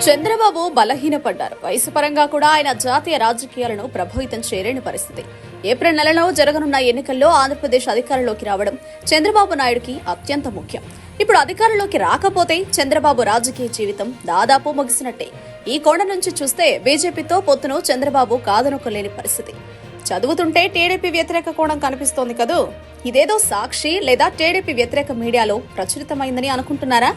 చంద్రబాబు బలహీనపడ్డారు. వయసు పరంగా కూడా ఆయన జాతీయ రాజకీయాలను ప్రభావితం చేయలేని పరిస్థితి. ఏప్రిల్ నెలలో జరగనున్న ఎన్నికల్లో ఆంధ్రప్రదేశ్ అధికారంలోకి రావడం చంద్రబాబు నాయుడుకి అత్యంత ముఖ్యం. ఇప్పుడు అధికారంలోకి రాకపోతే చంద్రబాబు రాజకీయ జీవితం దాదాపు ముగిసినట్టే. ఈ కోణ నుంచి చూస్తే బీజేపీతో పొత్తును చంద్రబాబు కాదనుకోలేని పరిస్థితి. చదువుతుంటే టీడీపీ వ్యతిరేక కోణం కనిపిస్తోంది కదూ. ఇదేదో సాక్షి లేదా టీడీపీ వ్యతిరేక మీడియాలో ప్రచురితమైందని అనుకుంటున్నారా?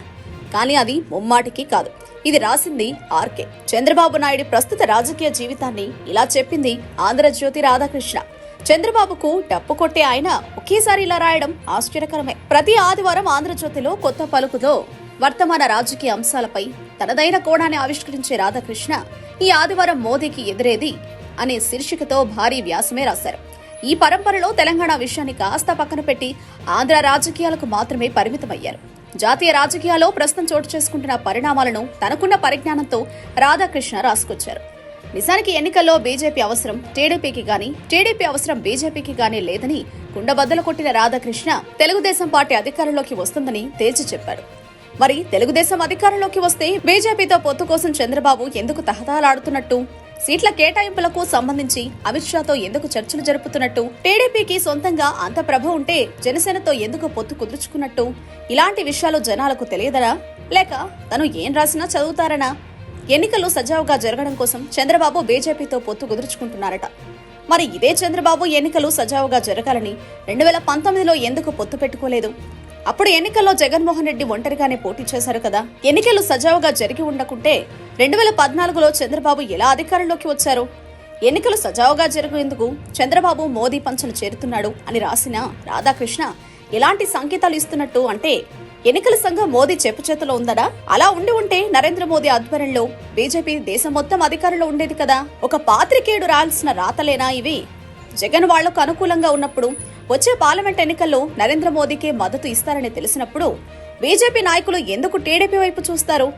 కానీ అది ముమ్మాటికి కాదు. ఇది రాసింది ఆర్కే. చంద్రబాబు నాయుడు ప్రస్తుత రాజకీయ జీవితాన్ని ఇలా చెప్పింది ఆంధ్రజ్యోతి రాధాకృష్ణ. చంద్రబాబుకు డప్పు కొట్టే ఆయన ఒకేసారి ఇలా రాయడం ఆశ్చర్యకరమే. ప్రతి ఆదివారం ఆంధ్రజ్యోతిలో కొత్త పలుకుతో వర్తమాన రాజకీయ అంశాలపై తనదైన కోణాన్ని ఆవిష్కరించే రాధాకృష్ణ ఈ ఆదివారం మోదీకి ఎదురేది అనే శీర్షికతో భారీ వ్యాసమే రాశారు. ఈ పరంపరలో తెలంగాణ విషయాన్ని కాస్త పక్కన పెట్టి ఆంధ్ర రాజకీయాలకు మాత్రమే పరిమితమయ్యారు. జాతీయ రాజకీయాల్లో ప్రస్తుతం చోటు చేసుకుంటున్న పరిణామాలను తనకున్న పరిజ్ఞానంతో రాధాకృష్ణ రాసుకొచ్చారు. నిజానికి ఎన్నికల్లో బీజేపీ అవసరం టీడీపీకి గానీ, టీడీపీ అవసరం బీజేపీకి గానీ లేదని కుండబద్దలు కొట్టిన రాధాకృష్ణ తెలుగుదేశం పార్టీ అధికారంలోకి వస్తుందని తేల్చి చెప్పారు. మరి తెలుగుదేశం అధికారంలోకి వస్తే బీజేపీతో పొత్తు కోసం చంద్రబాబు ఎందుకు తహతహలాడుతున్నట్టు, సీట్ల కేటాయింపులకు సంబంధించి అమిత్ షాతో ఎందుకు చర్చలు జరుపుతున్నట్టు, టీడీపీకి సొంతంగా అంత ప్రభ ఉంటే జనసేనతో ఎందుకు పొత్తు కుదుర్చుకున్నట్టు, ఇలాంటి విషయాలు జనాలకు తెలియదరా, లేక తను ఏం రాసినా చదువుతారనా? ఎన్నికలు సజావుగా జరగడం కోసం చంద్రబాబు బీజేపీతో పొత్తు కుదుర్చుకుంటున్నారట. మరి ఇదే చంద్రబాబు ఎన్నికలు సజావుగా జరగాలని 2019లో ఎందుకు పొత్తు పెట్టుకోలేదు? అప్పుడు ఎన్నికల్లో జగన్మోహన్ రెడ్డి ఒంటరిగానే పోటీ చేశారు కదా. ఎన్నికలు సజావుగా జరిగి ఉండకుంటే 2014లో చంద్రబాబు ఎలా అధికారంలోకి వచ్చారు? ఎన్నికలు సజావుగా జరిగేందుకు చంద్రబాబు మోదీ పంచను చేరుతున్నాడు అని రాసిన రాధాకృష్ణ ఎలాంటి సంకేతాలు ఇస్తున్నట్టు అంటే, ఎన్నికల సంఘం మోదీ చెప్పు చేతిలో ఉందడా? అలా ఉంటే నరేంద్ర మోదీ ఆధ్వర్యంలో బీజేపీ దేశం మొత్తం అధికారంలో ఉండేది కదా. ఒక పాత్రికేయుడు రాయాల్సిన రాతలేనా ఇవి? జగన్ వాళ్లకు అనుకూలంగా ఉన్నప్పుడు వచ్చే పార్లమెంట్ ఎన్నికల్లో నరేంద్ర మోదీకే మద్దతు ఇస్తారని తెలిసినప్పుడు బీజేపీ నాయకులు ఎందుకు టీడీపీ వైపు చూస్తారు?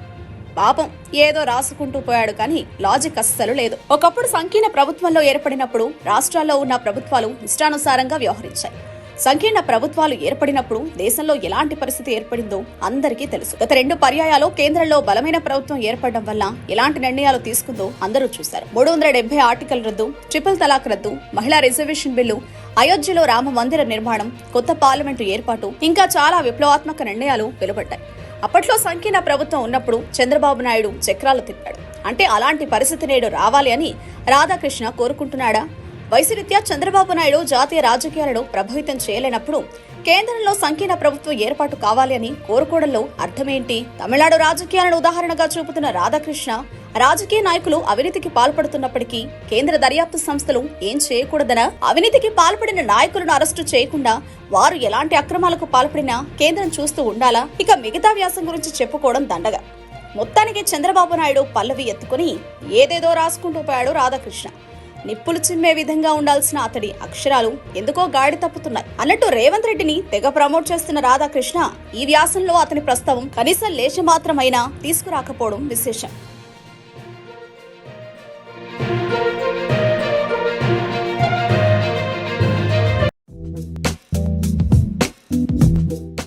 పాపం ఏదో రాసుకుంటూ పోయాడు కానీ లాజిక్ అస్సలు లేదు. ఒకప్పుడు సంకీర్ణ ప్రభుత్వంలో ఏర్పడినప్పుడు రాష్ట్రాల్లో ఉన్న ప్రభుత్వాలు ఇష్టానుసారంగా వ్యవహరించాయి. సంకీర్ణ ప్రభుత్వాలు ఏర్పడినప్పుడు దేశంలో ఎలాంటి పరిస్థితి ఏర్పడిందో అందరికీ తెలుసు. గత 2 పర్యాయాలు కేంద్రంలో బలమైన ప్రభుత్వం ఏర్పడడం వల్ల ఎలాంటి నిర్ణయాలు తీసుకుందో అందరూ చూశారు. 370 ఆర్టికల్ రద్దు, ట్రిపుల్ తలాక్ రద్దు, మహిళా రిజర్వేషన్ బిల్లు, అయోధ్యలో రామ మందిర నిర్మాణం, కొత్త పార్లమెంటు ఏర్పాటు, ఇంకా చాలా విప్లవాత్మక నిర్ణయాలు వెలువడ్డాయి. అప్పట్లో సంకీర్ణ ప్రభుత్వం ఉన్నప్పుడు చంద్రబాబు నాయుడు చక్రాలు తిప్పాడు. అంటే అలాంటి పరిస్థితి నేడు రావాలి అని రాధాకృష్ణ కోరుకుంటున్నాడా? వయసురీత్యా చంద్రబాబు నాయుడు జాతీయ రాజకీయాలను ప్రభావితం చేయలేనప్పుడు కేంద్రంలో సంకీర్ణ ప్రభుత్వం ఏర్పాటు కావాలి అని కోరుకోవడంలో అర్థమేంటి? తమిళనాడు రాజకీయాలను ఉదాహరణగా చూపుతున్న రాధాకృష్ణ రాజకీయ నాయకులు అవినీతికి పాల్పడుతున్నప్పటికీ కేంద్ర దర్యాప్తు సంస్థలు ఏం చేయకూడదనా? అవినీతికి పాల్పడిన నాయకులను అరెస్టు చేయకుండా వారు ఎలాంటి అక్రమాలకు పాల్పడినా కేంద్రం చూస్తూ ఉండాలా? ఇక మిగతా వ్యాసం గురించి చెప్పుకోవడం దండగా. మొత్తానికి చంద్రబాబు నాయుడు పల్లవి ఎత్తుకుని ఏదేదో రాసుకుంటూ పోయాడు రాధాకృష్ణ. నిప్పులు చిమ్మే విధంగా ఉండాల్సిన అతడి అక్షరాలు ఎందుకో గాడి తప్పుతున్నాయి అన్నట్టు రేవంత్ రెడ్డిని తెగ ప్రమోట్ చేస్తున్న రాధాకృష్ణ ఈ వ్యాసంలో అతని ప్రస్తావం కనీసం లేశమాత్రమైనా తీసుకురాకపోవడం విశేషం.